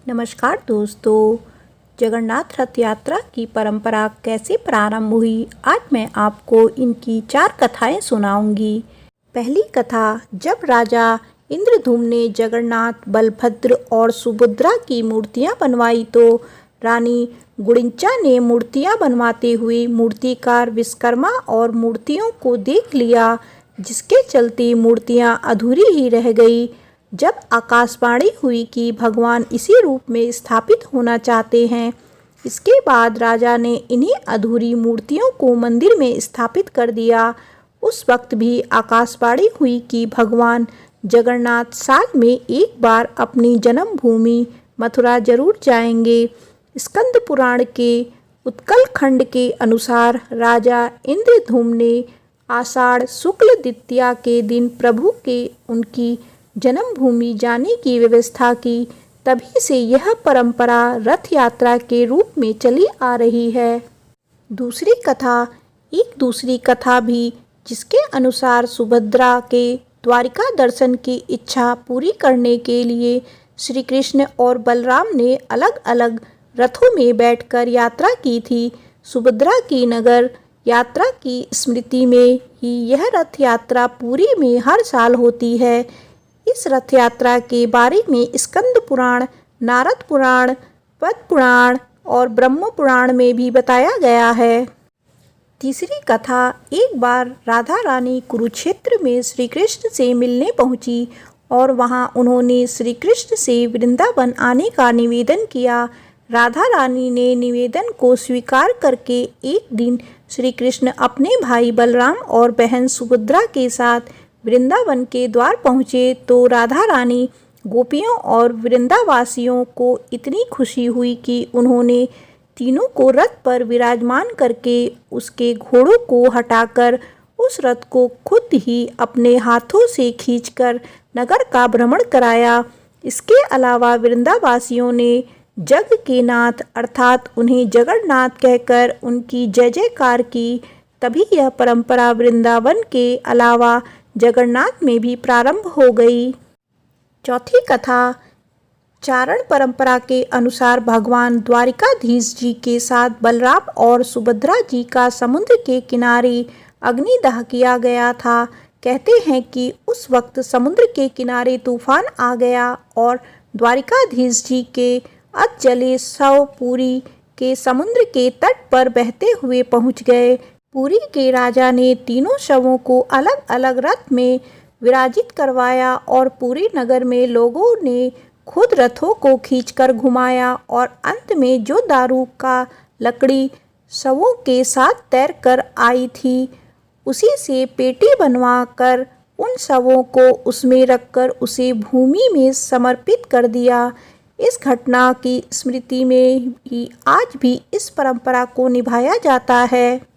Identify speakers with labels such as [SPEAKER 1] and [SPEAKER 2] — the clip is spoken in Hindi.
[SPEAKER 1] नमस्कार दोस्तों, जगन्नाथ रथ यात्रा की परंपरा कैसे प्रारंभ हुई, आज मैं आपको इनकी 4 कथाएं सुनाऊंगी। पहली कथा, जब राजा इंद्रद्युम्न ने जगन्नाथ, बलभद्र और सुभद्रा की मूर्तियां बनवाई तो रानी गुडिंचा ने मूर्तियां बनवाते हुए मूर्तिकार विश्वकर्मा और मूर्तियों को देख लिया, जिसके चलते मूर्तियां अधूरी ही रह गई। जब आकाशवाणी हुई कि भगवान इसी रूप में स्थापित होना चाहते हैं, इसके बाद राजा ने इन्हीं अधूरी मूर्तियों को मंदिर में स्थापित कर दिया। उस वक्त भी आकाशवाणी हुई कि भगवान जगन्नाथ साल में एक बार अपनी जन्मभूमि मथुरा जरूर जाएंगे। स्कंद पुराण के उत्कल खंड के अनुसार राजा इंद्रद्युम्न ने आषाढ़ शुक्ल द्वितीया के दिन प्रभु के उनकी जन्मभूमि जाने की व्यवस्था की। तभी से यह परंपरा रथ यात्रा के रूप में चली आ रही है। एक दूसरी कथा भी, जिसके अनुसार सुभद्रा के द्वारिका दर्शन की इच्छा पूरी करने के लिए श्री कृष्ण और बलराम ने अलग अलग रथों में बैठकर यात्रा की थी। सुभद्रा की नगर यात्रा की स्मृति में ही यह रथ यात्रा पुरी में हर साल होती है। इस रथ यात्रा के बारे में स्कंद पुराण, नारद पुराण, पद्म पुराण और ब्रह्म पुराण में भी बताया गया है। तीसरी कथा, एक बार राधा रानी कुरुक्षेत्र में श्री कृष्ण से मिलने पहुंची और वहां उन्होंने श्री कृष्ण से वृंदावन आने का निवेदन किया। राधा रानी ने निवेदन को स्वीकार करके एक दिन श्री कृष्ण अपने भाई बलराम और बहन सुभद्रा के साथ वृंदावन के द्वार पहुँचे तो राधा रानी, गोपियों और वृंदावासियों को इतनी खुशी हुई कि उन्होंने तीनों को रथ पर विराजमान करके उसके घोड़ों को हटाकर उस रथ को खुद ही अपने हाथों से खींचकर नगर का भ्रमण कराया। इसके अलावा वृंदावासियों ने जग के नाथ अर्थात उन्हें जगन्नाथ कहकर उनकी जय जयकार की। तभी यह परंपरा वृंदावन के अलावा जगन्नाथ में भी प्रारंभ हो गई। चौथी कथा, चारण परंपरा के अनुसार भगवान द्वारिकाधीश जी के साथ बलराम और सुभद्रा जी का समुद्र के किनारे अग्निदाह किया गया था। कहते हैं कि उस वक्त समुद्र के किनारे तूफान आ गया और द्वारिकाधीश जी के अधजले शव पुरी के समुद्र के तट पर बहते हुए पहुंच गए। पुरी के राजा ने तीनों शवों को अलग अलग रथ में विराजित करवाया और पुरी नगर में लोगों ने खुद रथों को खींचकर घुमाया और अंत में जो दारू का लकड़ी शवों के साथ तैर कर आई थी, उसी से पेटी बनवाकर उन शवों को उसमें रखकर उसे भूमि में समर्पित कर दिया। इस घटना की स्मृति में ही आज भी इस परंपरा को निभाया जाता है।